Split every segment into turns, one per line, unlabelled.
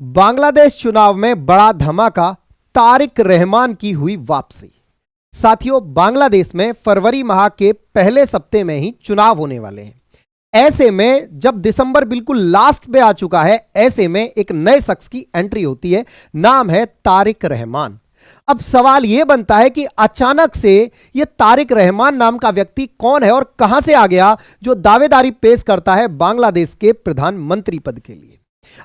बांग्लादेश चुनाव में बड़ा धमाका, तारिक रहमान की हुई वापसी। साथियों, बांग्लादेश में फरवरी माह के पहले सप्ताह में ही चुनाव होने वाले हैं। ऐसे में जब दिसंबर बिल्कुल लास्ट पे आ चुका है, ऐसे में एक नए शख्स की एंट्री होती है। नाम है तारिक रहमान। अब सवाल यह बनता है कि अचानक से यह तारिक रहमान नाम का व्यक्ति कौन है और कहां से आ गया जो दावेदारी पेश करता है बांग्लादेश के प्रधानमंत्री पद के लिए।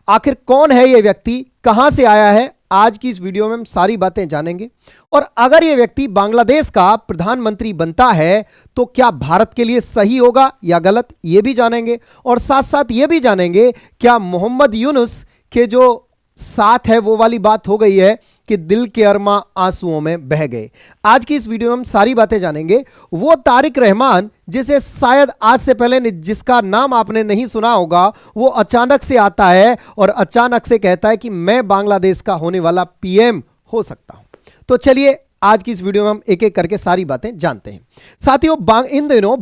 आखिर कौन है यह व्यक्ति, कहां से आया है, आज की इस वीडियो में हम सारी बातें जानेंगे। और अगर यह व्यक्ति बांग्लादेश का प्रधानमंत्री बनता है तो क्या भारत के लिए सही होगा या गलत, यह भी जानेंगे। और साथ साथ यह भी जानेंगे क्या मोहम्मद यूनुस के जो साथ है वो वाली बात हो गई है कि दिल के अरमा आंसुओं में बह गए। आज की इस वीडियो में हम सारी बातें जानेंगे। वो तारिक रहमान जिसे शायद आज से पहले जिसका नाम आपने नहीं सुना होगा, वो अचानक से आता है और अचानक से कहता है कि मैं बांग्लादेश का होने वाला पीएम हो सकता हूं। तो चलिए आज की इस वीडियो में हम एक एक करके सारी बातें जानते हैं। साथियों, इन दिनों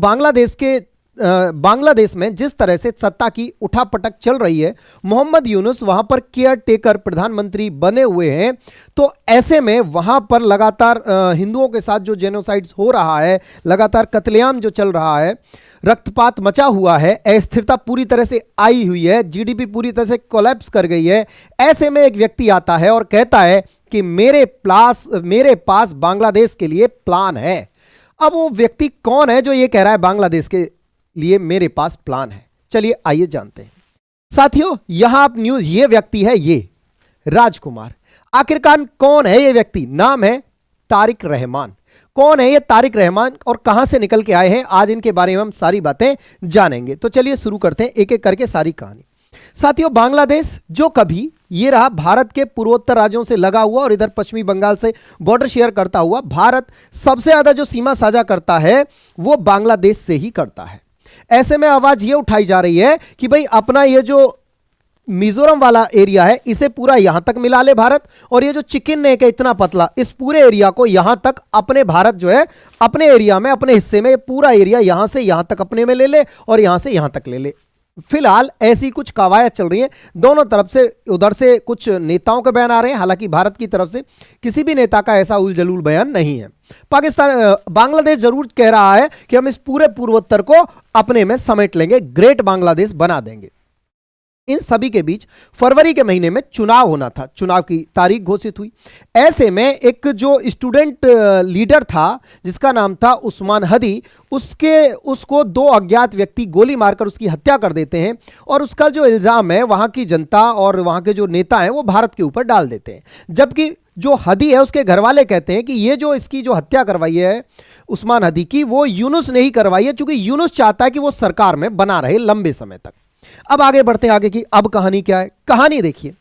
बांग्लादेश में जिस तरह से सत्ता की उठापटक चल रही है, मोहम्मद यूनुस वहां पर केयर टेकर प्रधानमंत्री बने हुए हैं। तो ऐसे में वहां पर लगातार हिंदुओं के साथ जो जेनोसाइड्स हो रहा है, लगातार कत्लेआम जो चल रहा है, रक्तपात मचा हुआ है, अस्थिरता पूरी तरह से आई हुई है, जीडीपी पूरी तरह से कोलैप्स कर गई है। ऐसे में एक व्यक्ति आता है और कहता है कि मेरे पास बांग्लादेश के लिए प्लान है। अब वो व्यक्ति कौन है जो ये कह रहा है बांग्लादेश के लिए मेरे पास प्लान है? चलिए आइए जानते हैं। साथियों, यहां आप न्यूज, ये व्यक्ति है ये राजकुमार। आखिरकार कौन है ये व्यक्ति? नाम है तारिक रहमान। कौन है ये तारिक रहमान और कहां से निकल के आए हैं, आज इनके बारे में हम सारी बातें जानेंगे। तो चलिए शुरू करते हैं एक एक करके सारी कहानी। साथियों, बांग्लादेश जो कभी ये रहा भारत के पूर्वोत्तर राज्यों से लगा हुआ और इधर पश्चिमी बंगाल से बॉर्डर शेयर करता हुआ, भारत सबसे ज्यादा जो सीमा साझा करता है वो बांग्लादेश से ही करता है। ऐसे में आवाज ये उठाई जा रही है कि भाई अपना ये जो मिजोरम वाला एरिया है इसे पूरा यहां तक मिला ले भारत, और ये जो चिकन नेक है इतना पतला, इस पूरे एरिया को यहां तक अपने भारत जो है अपने एरिया में, अपने हिस्से में, पूरा एरिया यहां से यहां तक अपने में ले ले और यहां से यहां तक ले ले। फिलहाल ऐसी कुछ कवायद चल रही है दोनों तरफ से। उधर से कुछ नेताओं के बयान आ रहे हैं, हालांकि भारत की तरफ से किसी भी नेता का ऐसा उलझलूल बयान नहीं है। बांग्लादेश जरूर कह रहा है कि हम इस पूरे पूर्वोत्तर को अपने में समेट लेंगे, ग्रेट बांग्लादेश बना देंगे। इन सभी के बीच फरवरी के महीने में चुनाव होना था, चुनाव की तारीख घोषित हुई। ऐसे में एक जो स्टूडेंट लीडर था जिसका नाम था उस्मान हदी, उसको दो अज्ञात व्यक्ति गोली मारकर उसकी हत्या कर देते हैं। और उसका जो इल्जाम है वहां की जनता और वहां के जो नेता हैं वो भारत के ऊपर डाल देते हैं। जबकि जो हदी है उसके घर वाले कहते हैं कि ये जो इसकी जो हत्या करवाई है उस्मान हदी की, वो यूनुस ने ही करवाई है, क्योंकि यूनुस चाहता है कि वो सरकार में बना रहे लंबे समय तक। अब आगे बढ़ते हैं आगे की। अब कहानी क्या है? कहानी देखिए,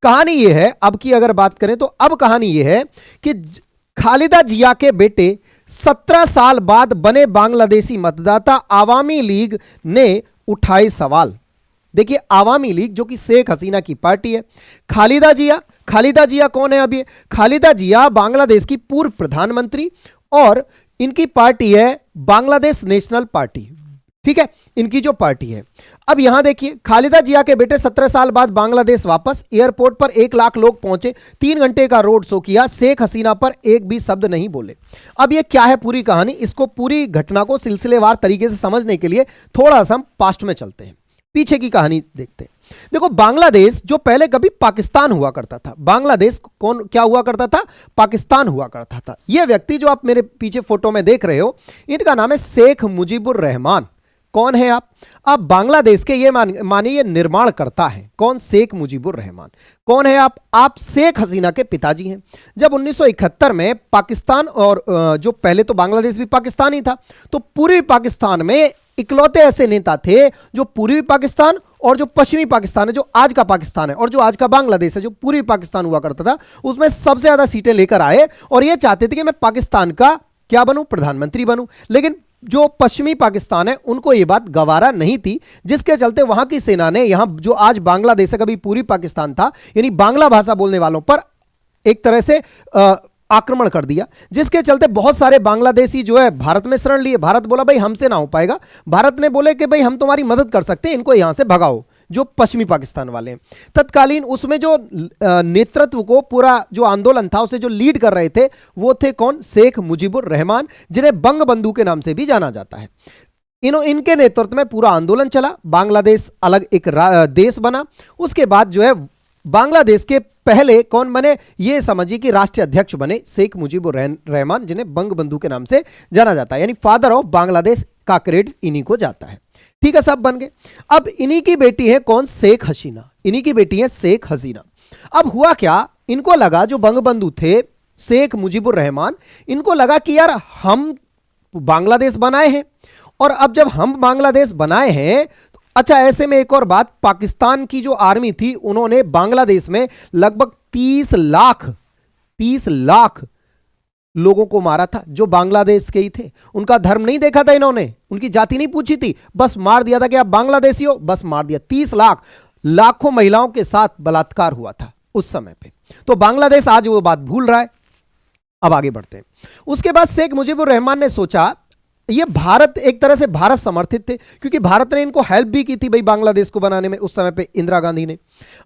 कहानी यह है, अब की अगर बात करें तो अब कहानी यह है कि खालिदा जिया के बेटे 17 साल बाद बने बांग्लादेशी मतदाता आवामी लीग ने उठाए सवाल। देखिए, आवामी लीग जो कि शेख हसीना की पार्टी है। खालिदा जिया कौन है? अभी खालिदा जिया बांग्लादेश की पूर्व प्रधानमंत्री और इनकी पार्टी है बांग्लादेश नेशनल पार्टी, ठीक है, इनकी जो पार्टी है। अब यहां देखिए, खालिदा जिया के बेटे 17 साल बाद बांग्लादेश वापस। एयरपोर्ट पर 1 लाख लोग पहुंचे, 3 घंटे का रोड शो किया, शेख हसीना पर एक भी शब्द नहीं बोले। अब ये क्या है पूरी कहानी? इसको पूरी घटना को सिलसिलेवार तरीके से समझने के लिए थोड़ा सा हम पास्ट में चलते हैं, पीछे की कहानी देखते हैं। देखो, बांग्लादेश जो पहले कभी पाकिस्तान हुआ करता था, बांग्लादेश क्या हुआ करता था? पाकिस्तान हुआ करता था। यह व्यक्ति जो आप मेरे पीछे फोटो में देख रहे हो, इनका नाम है शेख मुजीबुर रहमान। कौन है आप? बांग्लादेश के ये मानिए निर्माण करता है। कौन? शेख मुजीबुर रहमान। कौन है आप शेख हसीना के पिताजी हैं। जब 1971 में पाकिस्तान और जो पहले तो बांग्लादेश भी पाकिस्तान ही था, तो पूर्वी पाकिस्तान में इकलौते ऐसे नेता थे जो पूर्वी पाकिस्तान और जो पश्चिमी पाकिस्तान है, जो आज का पाकिस्तान है और जो आज का बांग्लादेश है, जो पूर्वी पाकिस्तान हुआ करता था, उसमें सबसे ज्यादा सीटें लेकर आए और ये चाहते थे कि मैं पाकिस्तान का क्या बनूं? प्रधानमंत्री बनूं। लेकिन जो पश्चिमी पाकिस्तान है उनको यह बात गवारा नहीं थी, जिसके चलते वहां की सेना ने यहां जो आज बांग्लादेश है, कभी पूर्वी पाकिस्तान था, यानी बांग्ला भाषा बोलने वालों पर एक तरह से आक्रमण कर दिया, जिसके चलते बहुत सारे बांग्लादेशी जो है भारत में शरण लिए। भारत बोला भाई हमसे ना हो पाएगा। भारत ने बोले कि भाई हम तुम्हारी मदद कर सकते हैं, इनको यहां से भगाओ, जो पश्चिमी पाकिस्तान वाले हैं। तत्कालीन उसमें जो नेतृत्व को, पूरा जो आंदोलन था उसे जो लीड कर रहे थे वो थे कौन? शेख मुजीबुर रहमान, जिन्हें बंगबंधु के नाम से भी जाना जाता है। इनके नेतृत्व में पूरा आंदोलन चला, बांग्लादेश अलग एक देश बना। उसके बाद जो है बांग्लादेश के पहले कौन बने? ये समझिए कि राष्ट्रीय अध्यक्ष बने शेख मुजीबुर रहमान, जिन्हें बंगबंधु के नाम से जाना जाता है, यानी फादर ऑफ बांग्लादेश का क्रेडिट इन्हीं को जाता है। ठीक है, सब बन गए। अब इन्हीं की बेटी है कौन? शेख हसीना। इन्हीं की बेटी है शेख हसीना। अब हुआ क्या, इनको लगा, जो बंगबंधु थे शेख मुजीबुर रहमान, इनको लगा कि यार हम बांग्लादेश बनाए हैं, और अब जब हम बांग्लादेश बनाए हैं, अच्छा ऐसे में एक और बात, पाकिस्तान की जो आर्मी थी उन्होंने बांग्लादेश में लगभग 30 लाख लोगों को मारा था जो बांग्लादेश के ही थे। उनका धर्म नहीं देखा था इन्होंने, उनकी जाति नहीं पूछी थी, बस मार दिया था कि आप बांग्लादेशी हो, बस मार दिया। 30 लाख, लाखों महिलाओं के साथ बलात्कार हुआ था उस समय पे। तो बांग्लादेश आज वो बात भूल रहा है। अब आगे बढ़ते हैं। उसके बाद शेख मुजीबुर रहमान ने सोचा, ये भारत एक तरह से भारत समर्थित थे, क्योंकि भारत ने इनको हेल्प भी की थी भाई बांग्लादेश को बनाने में उस समय पे, इंदिरा गांधी ने।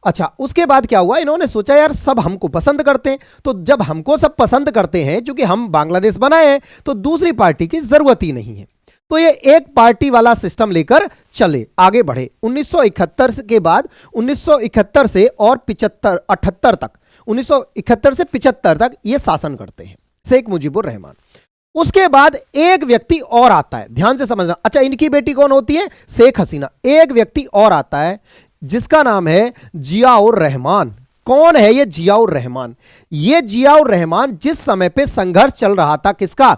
अच्छा, उसके बाद क्या हुआ, इन्होंने सोचा यार सब हमको पसंद करते हैं, तो जब हमको सब पसंद करते हैं, क्योंकि हम बांग्लादेश बनाए हैं, तो दूसरी पार्टी की जरूरत ही नहीं है। तो ये एक पार्टी वाला सिस्टम लेकर चले, आगे बढ़े। 1971 के बाद 1971 से और 78 तक, 1971 से 75 तक ये शासन करते हैं शेख मुजीबुर रहमान। उसके बाद एक व्यक्ति और आता है, ध्यान से समझना। अच्छा, इनकी बेटी कौन होती है? शेख हसीना। एक व्यक्ति और आता है जिसका नाम है जियाउर रहमान। कौन है ये जियाउर रहमान? ये जियाउर रहमान जिस समय पे संघर्ष चल रहा था किसका?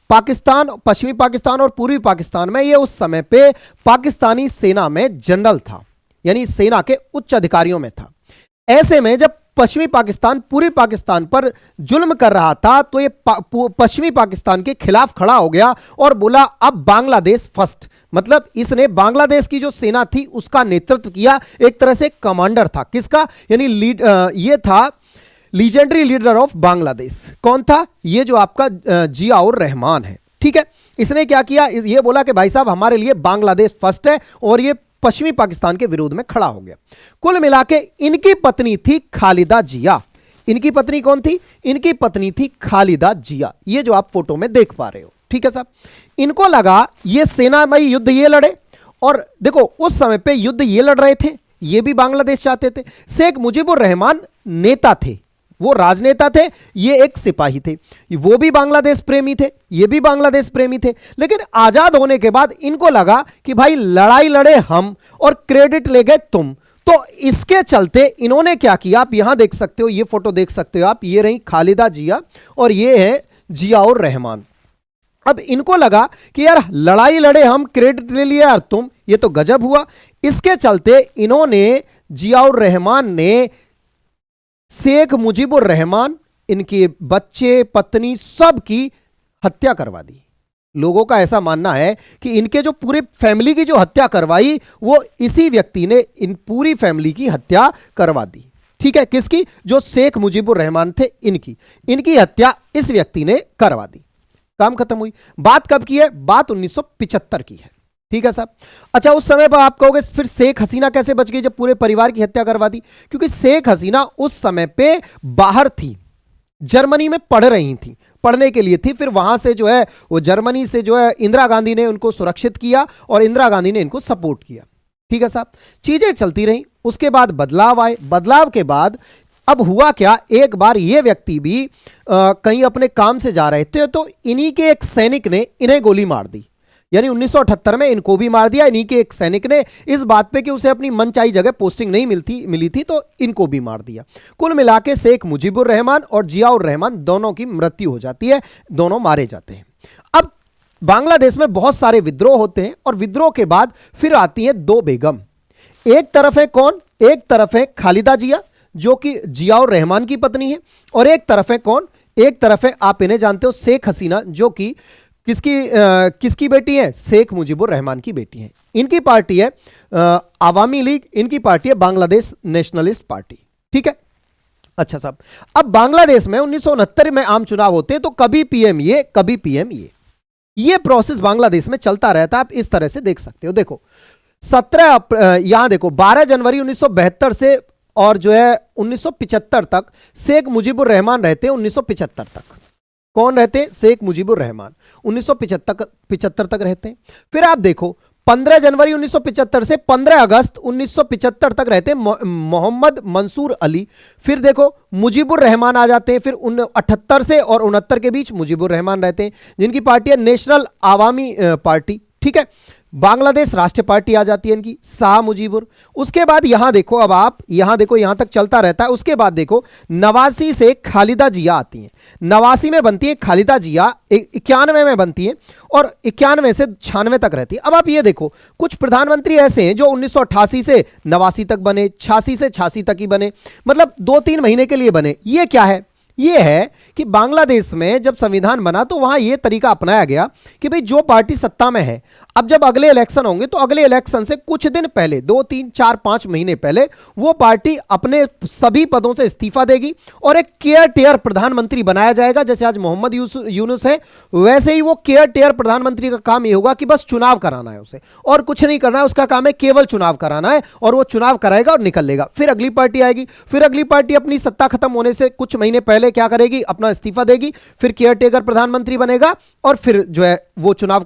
पाकिस्तान, पश्चिमी पाकिस्तान और पूर्वी पाकिस्तान में, ये उस समय पे पाकिस्तानी सेना में जनरल था, यानी सेना के उच्च अधिकारियों में था। ऐसे में जब पश्चिमी पाकिस्तान पूर्वी पाकिस्तान पर जुल्म कर रहा था, तो ये पश्चिमी पाकिस्तान के खिलाफ खड़ा हो गया और बोला अब बांग्लादेश फर्स्ट। मतलब इसने बांग्लादेश की जो सेना थी उसका नेतृत्व किया, एक तरह से कमांडर था। किसका? यानी ये था लीजेंडरी लीडर ऑफ बांग्लादेश। कौन था? ये जो आपका जियाउर रहमान है। ठीक है, इसने क्या किया? ये बोला कि भाई साहब हमारे लिए बांग्लादेश फर्स्ट है, और ये पश्चिमी पाकिस्तान के विरोध में खड़ा हो गया। कुल मिलाके इनकी पत्नी थी खालिदा जिया। इनकी पत्नी कौन थी? इनकी पत्नी थी खालिदा जिया, ये जो आप फोटो में देख पा रहे हो। ठीक है साहब, इनको लगा ये सेनामयी युद्ध ये लड़े, और देखो उस समय पे युद्ध ये लड़ रहे थे, ये भी बांग्लादेश चाहते थे। शेख मुजीबुर रहमान नेता थे, वो राजनेता थे, ये एक सिपाही थे, वो भी बांग्लादेश प्रेमी थे, ये भी बांग्लादेश प्रेमी थे। लेकिन आजाद होने के बाद इनको लगा कि भाई लड़ाई लड़े हम और क्रेडिट ले गए तुम। तो इसके चलते इन्होंने क्या किया, आप यहां देख सकते हो, ये फोटो देख सकते हो आप, ये रही खालिदा जिया और ये है जियाउर रहमान। अब इनको लगा कि यार लड़ाई लड़े हम, क्रेडिट ले लिया यार तुम, ये तो गजब हुआ। इसके चलते इन्होंने, जियाउर रहमान ने शेख मुजीबुर रहमान, इनके बच्चे, पत्नी, सब की हत्या करवा दी। लोगों का ऐसा मानना है कि इनके जो पूरे फैमिली की जो हत्या करवाई, वो इसी व्यक्ति ने इन पूरी फैमिली की हत्या करवा दी। ठीक है, किसकी? जो शेख मुजीबुर रहमान थे, इनकी हत्या इस व्यक्ति ने करवा दी। काम खत्म हुई। बात कब की है? बात 1975 की है। ठीक है साहब। अच्छा, उस समय पर आप कहोगे फिर शेख हसीना कैसे बच गई जब पूरे परिवार की हत्या करवा दी? क्योंकि शेख हसीना उस समय पे बाहर थी, जर्मनी में पढ़ रही थी, पढ़ने के लिए थी। फिर वहां से जो है वो जर्मनी से जो है इंदिरा गांधी ने उनको सुरक्षित किया और इंदिरा गांधी ने इनको सपोर्ट किया। ठीक है साहब, चीजें चलती रही। उसके बाद बदलाव आए। बदलाव के बाद अब हुआ क्या, एक बार ये व्यक्ति भी कहीं अपने काम से जा रहे थे, तो इन्हीं के एक सैनिक ने इन्हें गोली मार दी। यानी 1978 में इनको भी मार दिया इन्हीं के एक सैनिक ने, इस बात पे कि उसे अपनी मनचाही जगह पोस्टिंग नहीं मिली थी, तो इनको भी मार दिया। कुल मिला के शेख मुजीबुर रहमान और जियाउर रहमान दोनों की मृत्यु हो जाती है, दोनों मारे जाते हैं। अब बांग्लादेश में बहुत सारे विद्रोह होते हैं, और विद्रोह के बाद फिर आती हैं दो बेगम। एक तरफ है कौन? एक तरफ है खालिदा जिया, जो कि जियाउर रहमान की पत्नी है, और एक तरफ है कौन? एक तरफ है, आप इन्हें जानते हो, शेख हसीना, जो कि किसकी बेटी है? शेख मुजीबुर रहमान की बेटी है। इनकी पार्टी है आवामी लीग, इनकी पार्टी है बांग्लादेश नेशनलिस्ट पार्टी। ठीक है। अच्छा साहब, अब बांग्लादेश में 1969 में आम चुनाव होते हैं, तो कभी पीएम ये, कभी पीएम ये प्रोसेस बांग्लादेश में चलता रहता है। आप इस तरह से देख सकते हो। देखो, यहां देखो 12 जनवरी 1972 से और जो है 1975 तक शेख मुजीबुर रहमान रहते हैं। 1975 तक कौन रहते? शेख मुजीबुर रहमान 1975 तक रहते हैं। फिर आप देखो 15 जनवरी 1975 से 15 अगस्त 1975 तक रहते हैं मोहम्मद मंसूर अली। फिर देखो मुजीबुर रहमान आ जाते हैं। फिर 78 से और 69 के बीच मुजीबुर रहमान रहते हैं, जिनकी पार्टी है नेशनल आवामी पार्टी। ठीक है, बांग्लादेश राष्ट्रीय पार्टी आ जाती है इनकी, शाह मुजीबुर। उसके बाद यहां देखो, अब आप यहां देखो, यहां तक चलता रहता है। उसके बाद देखो 89 से खालिदा जिया आती हैं। 89 में बनती है खालिदा जिया, 91 में बनती है और 91 से 96 तक रहती है। अब आप ये देखो कुछ प्रधानमंत्री ऐसे हैं जो 1988 से 89 तक बने, 86 से 86 तक ही बने, मतलब 2-3 महीने के लिए बने। ये क्या है? ये है कि बांग्लादेश में जब संविधान बना तो वहां यह तरीका अपनाया गया कि भाई जो पार्टी सत्ता में है, अब जब अगले इलेक्शन होंगे तो अगले इलेक्शन से कुछ दिन पहले, 2-3-4-5 महीने पहले, वो पार्टी अपने सभी पदों से इस्तीफा देगी और एक केयर टेयर प्रधानमंत्री बनाया जाएगा। जैसे आज मोहम्मद यूनुस है, वैसे ही वो केयर टेयर प्रधानमंत्री का काम यह होगा कि बस चुनाव कराना है उसे और कुछ नहीं करना है। उसका काम है केवल चुनाव कराना है और वो चुनाव कराएगा और निकल लेगा। फिर अगली पार्टी आएगी, फिर अगली पार्टी अपनी सत्ता खत्म होने से कुछ महीने पहले क्या करेगी? अपना इस्तीफा देगी, फिर केयर टेकर प्रधानमंत्री बनेगा और फिर जो है वो चुनाव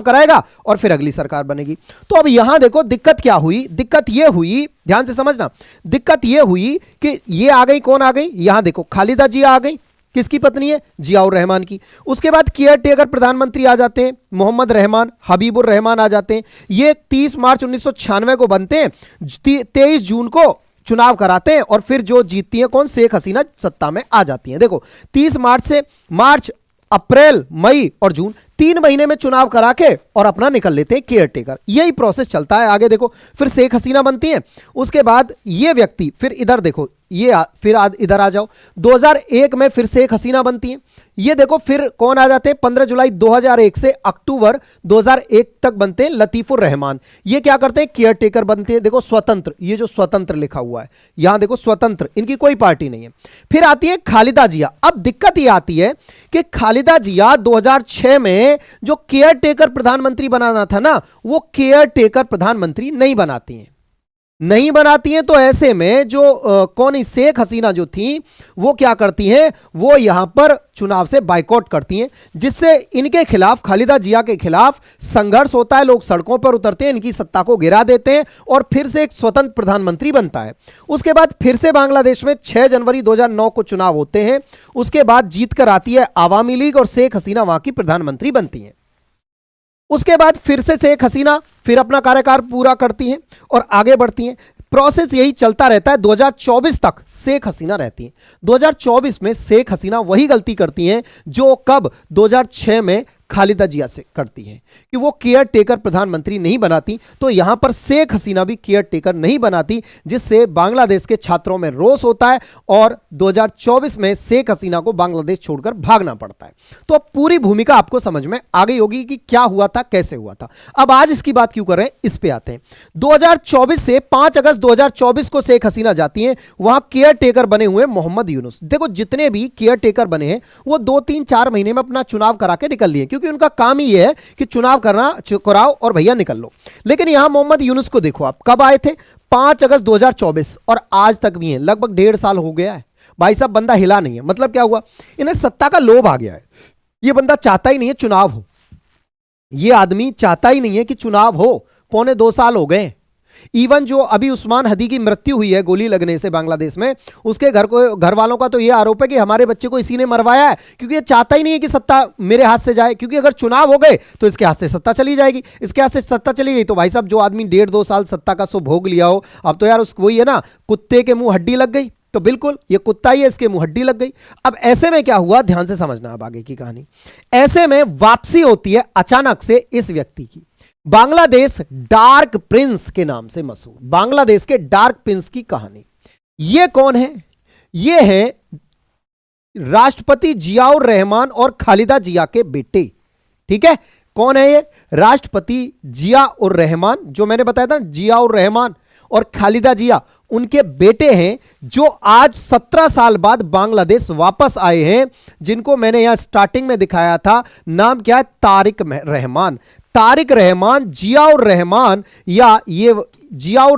कराएगा और फिर अगली सरकार बनेगी। तो अब यहां देखो दिक्कत क्या हुई? दिक्कत यह हुई, ध्यान से समझना, दिक्कत यह हुई कि ये आ गई, कौन आ गई? यहां देखो खालिदा जिया आ गई, किसकी पत्नी है? जियाउर रहमान की। उसके बाद केयर टेकर प्रधानमंत्री आ जाते हैं मोहम्मद रहमान, हबीबुर रहमान आ जाते हैं। ये 30 मार्च 1996 को बनते हैं, 23 जून को चुनाव कराते हैं और फिर जो जीतती है कौन? शेख हसीना सत्ता में आ जाती हैं। देखो 30 मार्च से मार्च, अप्रैल, मई और जून, 3 महीने में चुनाव करा के और अपना निकल लेते हैं केयर टेकर। यही प्रोसेस चलता है। आगे देखो फिर शेख हसीना बनती है, उसके बाद ये व्यक्ति, फिर इधर देखो फिर इधर आ जाओ, 2001 में फिर शेख हसीना बनती है। ये देखो फिर कौन आ जाते हैं? 15 जुलाई 2001 से अक्टूबर 2001 तक बनते हैं लतीफुर रहमान। ये क्या करते हैं? केयर टेकर बनते हैं। देखो स्वतंत्र, ये जो स्वतंत्र लिखा हुआ है यहां देखो स्वतंत्र, इनकी कोई पार्टी नहीं है। फिर आती है खालिदा जिया। अब दिक्कत ये आती है कि खालिदा जिया 2006 में जो केयर टेकर प्रधानमंत्री बनाना था ना, वो केयर टेकर प्रधानमंत्री नहीं बनाती हैं। तो ऐसे में जो कौन शेख हसीना जो थी वो क्या करती हैं? वो यहां पर चुनाव से बाइकआउट करती हैं, जिससे इनके खिलाफ, खालिदा जिया के खिलाफ संघर्ष होता है। लोग सड़कों पर उतरते हैं, इनकी सत्ता को गिरा देते हैं और फिर से एक स्वतंत्र प्रधानमंत्री बनता है। उसके बाद फिर से बांग्लादेश में 6 जनवरी 2009 को चुनाव होते हैं। उसके बाद जीतकर आती है आवामी लीग और शेख हसीना वहां की प्रधानमंत्री बनती हैं। उसके बाद फिर से शेख हसीना फिर अपना कार्यकाल पूरा करती हैं और आगे बढ़ती हैं। प्रोसेस यही चलता रहता है। 2024 तक शेख हसीना रहती हैं। 2024 में शेख हसीना वही गलती करती हैं जो कब 2006 में खालिदा जिया से करती हैं कि वो केयर टेकर प्रधानमंत्री नहीं बनाती। तो यहां पर शेख हसीना भी केयर टेकर नहीं बनाती, जिससे बांग्लादेश के छात्रों में रोष होता है और 2024 में शेख हसीना को बांग्लादेश छोड़कर भागना पड़ता है। तो अब पूरी भूमिका आपको समझ में आ गई होगी कि क्या हुआ था, कैसे हुआ था। अब आज इसकी बात क्यों कर रहे हैं, इस पे आते हैं। 2024 से 5 अगस्त 2024 को शेख हसीना जाती हैं, वहां केयर टेकर बने हुए मोहम्मद यूनुस। देखो जितने भी केयर टेकर बने हैं वो 2-3-4 महीने में अपना चुनाव करा के निकल लिए, क्योंकि उनका काम ही है कि चुनाव करना, कराओ और भैया निकल लो। लेकिन यहां मोहम्मद यूनुस को देखो, आप कब आए थे? 5 अगस्त 2024 और आज तक भी हैं, लगभग 1.5 साल हो गया है। भाई साहब बंदा हिला नहीं है। मतलब क्या हुआ? इन्हें सत्ता का लोभ आ गया है। ये बंदा चाहता ही नहीं है चुनाव हो, ये आदमी चाहता ही नहीं है कि चुनाव हो। 1.25 साल हो गए। इवन जो अभी उस्मान हदी की मृत्यु हुई है गोली लगने से बांग्लादेश में, उसके घर वालों का तो यह आरोप है कि हमारे बच्चे को इसी ने मरवाया है, क्योंकि ये चाहता ही नहीं है कि सत्ता मेरे हाथ से जाए, क्योंकि अगर चुनाव हो गए तो इसके हाथ से सत्ता चली जाएगी। इसके हाथ से सत्ता चली गई तो भाई साहब जो आदमी 1.5-2 साल सत्ता का सो भोग लिया हो, अब तो यार उसको वही है ना, कुत्ते के मुंह हड्डी लग गई। तो बिल्कुल ये कुत्ता ही है, इसके मुंह हड्डी लग गई। अब ऐसे में क्या हुआ, ध्यान से समझना अब आगे की कहानी। ऐसे में वापसी होती है अचानक से इस व्यक्ति की, बांग्लादेश डार्क प्रिंस के नाम से मशहूर, बांग्लादेश के डार्क प्रिंस की कहानी। यह कौन है? यह है राष्ट्रपति जियाउर रहमान और खालिदा जिया के बेटे। ठीक है, कौन है ये? राष्ट्रपति जियाउर रहमान, जो मैंने बताया था जियाउर रहमान और खालिदा जिया उनके बेटे हैं, जो आज 17 साल बाद बांग्लादेश वापस आए हैं, जिनको मैंने यहां स्टार्टिंग में दिखाया था। नाम क्या है? तारिक रहमान। तारिक रहमान, जियाउर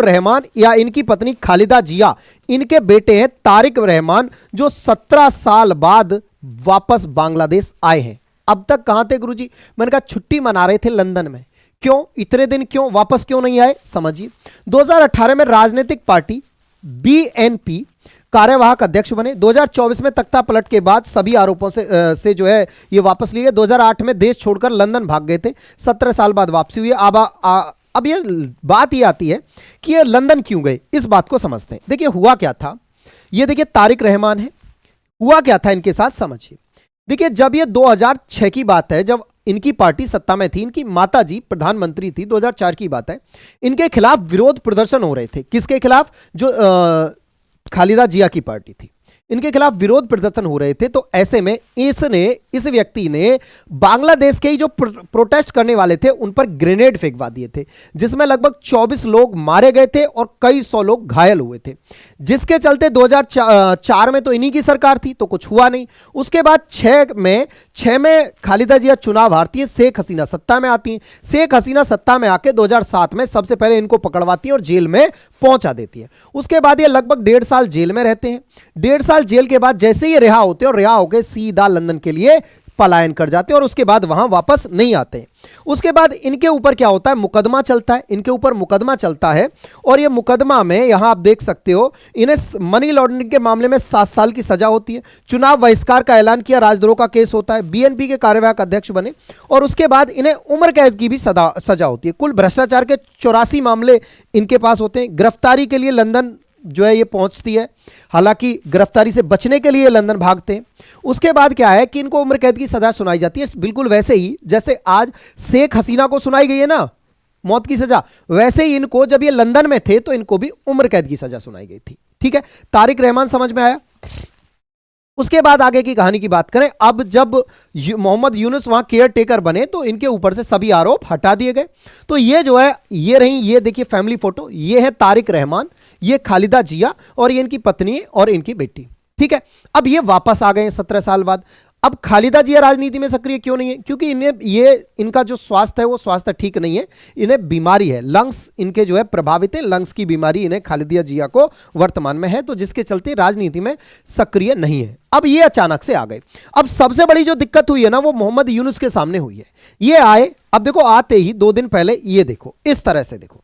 रहमान या इनकी पत्नी खालिदा जिया, इनके बेटे हैं तारिक रहमान, जो 17 साल बाद वापस बांग्लादेश आए हैं। अब तक कहां थे गुरुजी? मैंने कहा छुट्टी मना रहे थे लंदन में। क्यों इतने दिन, क्यों वापस क्यों नहीं आए? समझिए। 2018 में राजनीतिक पार्टी बीएनपी कार्यवाहक अध्यक्ष बने। 2024 में तख्ता पलट के बाद सभी आरोपों से जो है ये वापस लिए गए। 2008 में देश छोड़कर लंदन भाग गए थे। 17 साल बाद वापसी हुई। अब ये बात ये आती है कि ये लंदन क्यों गए, इस बात को समझते हैं। देखिए हुआ क्या था, ये देखिए तारिक रहमान है, हुआ क्या था इनके साथ समझिए। देखिए जब ये 2006 की बात है, जब इनकी पार्टी सत्ता में थी, इनकी माताजी प्रधानमंत्री थी, 2004 की बात है, इनके खिलाफ विरोध प्रदर्शन हो रहे थे। किसके खिलाफ? जो खालिदा जिया की पार्टी थी, इनके खिलाफ विरोध प्रदर्शन हो रहे थे। तो ऐसे में इस व्यक्ति ने बांग्लादेश के ही जो प्रोटेस्ट करने वाले थे उन पर ग्रेनेड फेंकवा दिए थे, जिसमें लगभग 24 लोग मारे गए थे और कई सौ लोग घायल हुए थे, जिसके चलते 2004 में तो इन्हीं की सरकार थी तो कुछ हुआ नहीं। उसके बाद 6 में खालिदा जिया चुनाव हारती है, शेख हसीना सत्ता में आती है। शेख हसीना सत्ता में आके 2007 में सबसे पहले इनको पकड़वाती है और जेल में पहुंचा देती है। उसके बाद ये लगभग 1.5 साल जेल में रहते हैं। 1.5 साल जेल के बाद जैसे ही रिहा होते हैं और रिहा होकर सीधा लंदन के लिए पलायन कर जाते हैं और उसके बाद वहां वापस नहीं आते। उसके बाद इनके ऊपर क्या होता है? मुकदमा चलता है, इनके ऊपर मुकदमा चलता है और ये मुकदमा में यहां आप देख सकते हो इन्हें मनी लॉन्ड्रिंग के मामले में 7 साल की सजा होती है। चुनाव बहिष्कार का ऐलान किया, राजद्रोह का केस होता है, बीएनपी के कार्यवाहक अध्यक्ष बने और उसके बाद इन्हें उम्र कैद की भी सजा होती है। कुल भ्रष्टाचार के 84 मामले इनके पास होते हैं। गिरफ्तारी के लिए लंदन जो है ये पहुंचती है, हालांकि गिरफ्तारी से बचने के लिए लंदन भागते हैं। उसके बाद क्या है कि इनको उम्र कैद की सजा सुनाई जाती है, बिल्कुल वैसे ही जैसे आज शेख हसीना को सुनाई गई है ना मौत की सजा, वैसे ही इनको जब ये लंदन में थे तो इनको भी उम्र कैद की सजा सुनाई गई थी। ठीक है, तारिक रहमान समझ में आया। उसके बाद आगे की कहानी की बात करें, अब जब मोहम्मद यूनुस वहां केयर टेकर बने तो इनके ऊपर से सभी आरोप हटा दिए गए। तो ये जो है ये रही, ये देखिए फैमिली फोटो, ये है तारिक रहमान, ये खालिदा जिया और ये इनकी पत्नी और इनकी बेटी। ठीक है, अब ये वापस आ गए 17 साल बाद। अब खालिदा जिया राजनीति में सक्रिय क्यों नहीं है? क्योंकि इनका जो स्वास्थ्य है वो स्वास्थ्य ठीक नहीं है, इन्हें बीमारी है, लंग्स इनके जो है प्रभावित है, लंग्स की बीमारी इन्हें खालिदा जिया को वर्तमान में है, तो जिसके चलते राजनीति में सक्रिय नहीं है। अब ये अचानक से आ गए। अब सबसे बड़ी जो दिक्कत हुई है ना वो मोहम्मद यूनुस के सामने हुई है। ये आए, अब देखो आते ही 2 दिन पहले ये देखो इस तरह से, देखो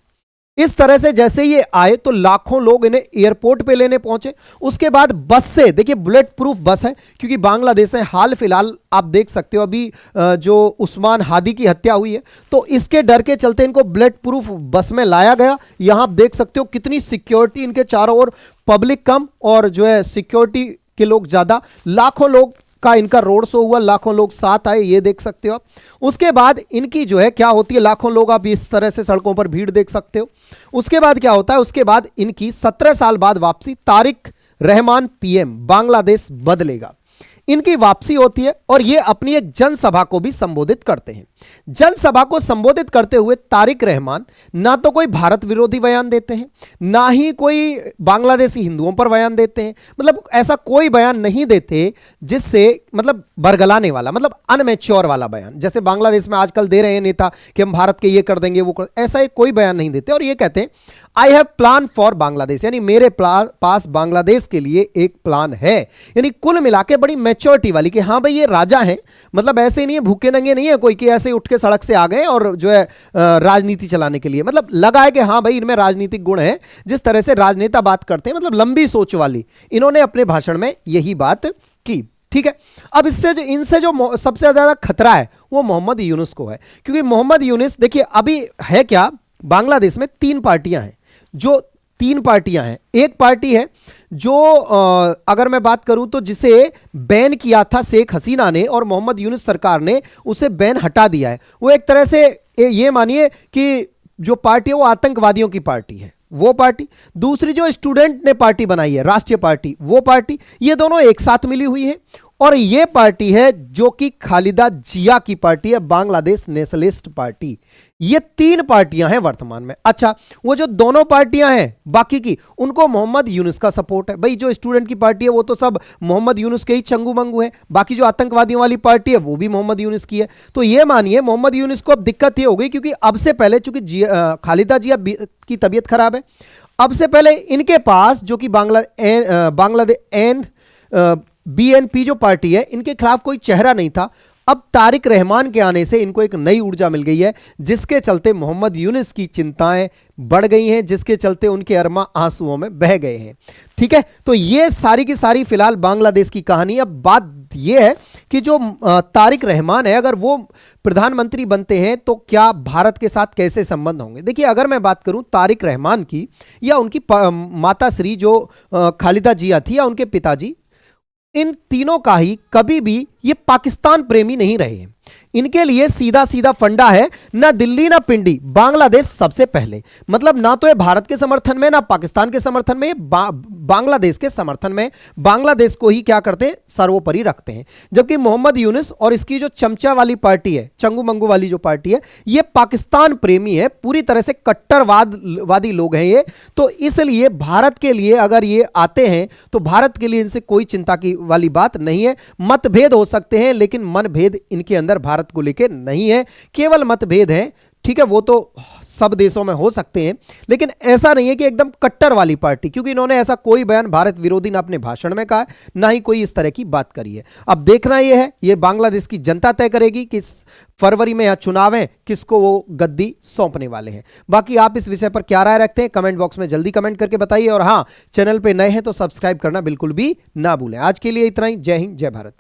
इस तरह से जैसे ये आए तो लाखों लोग इन्हें एयरपोर्ट पे लेने पहुंचे। उसके बाद बस से, देखिए बुलेट प्रूफ बस है, क्योंकि बांग्लादेश में हाल फिलहाल आप देख सकते हो अभी जो उस्मान हादी की हत्या हुई है, तो इसके डर के चलते इनको बुलेट प्रूफ बस में लाया गया। यहां आप देख सकते हो कितनी सिक्योरिटी, इनके चारों ओर पब्लिक कम और जो है सिक्योरिटी के लोग ज्यादा। लाखों लोग का इनका रोड शो हुआ, लाखों लोग साथ आए, ये देख सकते हो आप। उसके बाद इनकी जो है क्या होती है, लाखों लोग आप इस तरह से सड़कों पर भीड़ देख सकते हो। उसके बाद क्या होता है, उसके बाद इनकी 17 साल बाद वापसी, तारिक रहमान पीएम, बांग्लादेश बदलेगा, इनकी वापसी होती है और ये अपनी एक जनसभा को भी संबोधित करते हैं। जनसभा को संबोधित करते हुए तारिक रहमान ना तो कोई भारत विरोधी बयान देते हैं, ना ही कोई बांग्लादेशी हिंदुओं पर बयान देते हैं, मतलब ऐसा कोई बयान नहीं देते जिससे मतलब बरगलाने वाला, मतलब अनमेच्योर वाला बयान, जैसे बांग्लादेश में आजकल दे रहे हैं नेता कि हम भारत के ये कर देंगे वो कर, ऐसा कोई बयान नहीं देते। और ये कहते हैं I have plan for Bangladesh, यानी मेरे पास बांग्लादेश के लिए एक प्लान है। यानी कुल मिला के बड़ी मैच्योरिटी वाली कि हाँ भाई ये राजा हैं, मतलब ऐसे नहीं है, भूखे नंगे नहीं है कोई कि ऐसे उठ के सड़क से आ गए और जो है राजनीति चलाने के लिए, मतलब लगा है कि हाँ भाई इनमें राजनीतिक गुण है, जिस तरह से राजनेता बात करते हैं, मतलब लंबी सोच वाली। इन्होंने अपने भाषण में यही बात की। ठीक है, अब इनसे जो सबसे ज्यादा खतरा है वो मोहम्मद यूनुस को है, क्योंकि मोहम्मद यूनुस देखिए अभी है क्या, बांग्लादेश में 3 पार्टियां हैं, जो 3 पार्टियां हैं। एक पार्टी है जो अगर मैं बात करूं तो जिसे बैन किया था शेख हसीना ने और मोहम्मद यूनुस सरकार ने उसे बैन हटा दिया है, वो एक तरह से ये मानिए कि जो पार्टी है वो आतंकवादियों की पार्टी है, वो पार्टी। दूसरी जो स्टूडेंट ने पार्टी बनाई है, राष्ट्रीय पार्टी, वो पार्टी, ये दोनों एक साथ मिली हुई है। और यह पार्टी है जो कि खालिदा जिया की पार्टी है, बांग्लादेश नेशनलिस्ट पार्टी। ये तीन पार्टियां हैं वर्तमान में। अच्छा, वो जो दोनों पार्टियां हैं बाकी की, उनको मोहम्मद यूनुस का सपोर्ट है। भाई जो स्टूडेंट की पार्टी है वो तो सब मोहम्मद यूनुस के ही चंगू मंगू है, बाकी जो आतंकवादियों वाली पार्टी है वो भी मोहम्मद यूनुस की है। तो ये मानिए मोहम्मद यूनुस को अब दिक्कत ये हो गई, क्योंकि अब से पहले चूंकि खालिदा जिया की तबीयत खराब है, अब से पहले इनके पास जो कि बांग्लादेश एंड बीएनपी जो पार्टी है, इनके खिलाफ कोई चेहरा नहीं था। अब तारिक रहमान के आने से इनको एक नई ऊर्जा मिल गई है, जिसके चलते मोहम्मद यूनुस की चिंताएं बढ़ गई हैं, जिसके चलते उनके अरमा आंसुओं में बह गए हैं। ठीक है, तो ये सारी की सारी फिलहाल बांग्लादेश की कहानी। अब बात यह है कि जो तारिक रहमान है, अगर वो प्रधानमंत्री बनते हैं तो क्या भारत के साथ कैसे संबंध होंगे। देखिए, अगर मैं बात करूं तारिक रहमान की, या उनकी माता श्री जो खालिदा जिया थी, या उनके पिताजी, इन तीनों का ही कभी भी ये पाकिस्तान प्रेमी नहीं रहे हैं। इनके लिए सीधा सीधा फंडा है, ना दिल्ली ना पिंडी, बांग्लादेश सबसे पहले। मतलब ना तो ये भारत के समर्थन में, ना पाकिस्तान के समर्थन में, बांग्लादेश के समर्थन में, बांग्लादेश को ही क्या करते हैं, सर्वोपरि रखते हैं। जबकि मोहम्मद यूनुस और इसकी जो चमचा वाली पार्टी है, चंगू मंगू वाली जो पार्टी है, ये पाकिस्तान प्रेमी है, पूरी तरह से कट्टरवादी लोग हैं ये। तो इसलिए भारत के लिए अगर ये आते हैं तो भारत के लिए इनसे कोई चिंता की वाली बात नहीं है। मतभेद हो सकते हैं, लेकिन मनभेद इनके अंदर भारत को लेकर नहीं है, केवल मतभेद है। ठीक है, वो तो सब देशों में हो सकते हैं, लेकिन ऐसा नहीं है कि एकदम कट्टर वाली पार्टी, क्योंकि इन्होंने ऐसा कोई बयान भारत विरोधी ना अपने भाषण में कहा है, ना ही कोई इस तरह की बात करी है। अब देखना यह है, ये बांग्लादेश की जनता तय करेगी कि फरवरी में यहाँ चुनाव है, किसको वो गद्दी सौंपने वाले हैं। बाकी आप इस विषय पर क्या राय रखते हैं, कमेंट बॉक्स में जल्दी कमेंट करके बताइए। और हाँ, चैनल पर नए हैं तो सब्सक्राइब करना बिल्कुल भी ना भूलें। आज के लिए इतना ही। जय हिंद, जय भारत।